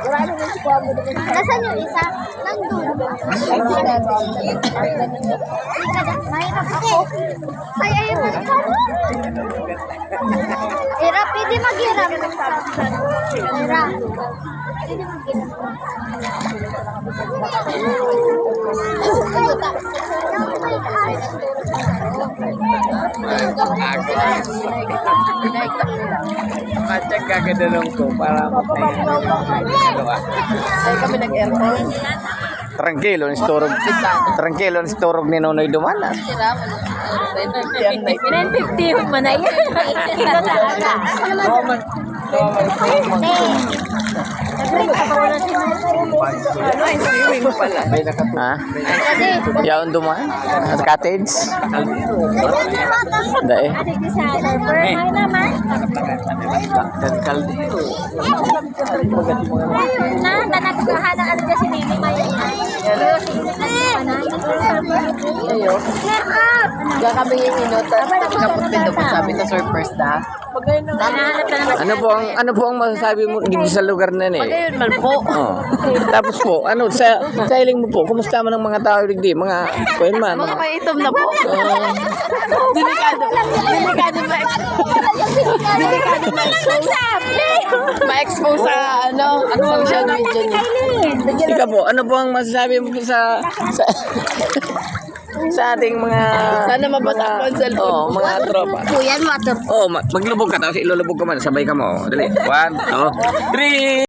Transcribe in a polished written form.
Nasaan yung isa? Nandun. Mahirap ako. Ay, ayun na. Hirap, pwede maghirap. Hirap. Pwede Matyak gagadalong ko para Ay kami nag-aircon. Tranquilo, ang storog ni Nonoy Dumana. 950 mo na yan. Ikaw talaga. Ay, swimming pala. Ha? Yaon Duman? Cottage? Dae. Ay naman. Na, nagkahanang ano dyan si Nini Maya. Ayo. Kaya kami yung inutan. Kapag pinapot sabi na surprise na. Ano po ang masasabi mo dito sa lugar na yan eh? Ayun man po. Oh. Tapos po, sa iling mo po, kumusta man ang mga tao digdi? Mga kuya man. Mga paitom na po. Delikado. Delikado ma-expose sa social media niya. Ika po, ano po ang masasabi mo sa ating mga Sana mabasa ko ang cellphone. oh, mga tropa. Kuyan, water. Oh, maglubog ka tapos ilulubog ka man, sabay ka mo. Dali. 1, 2, 3.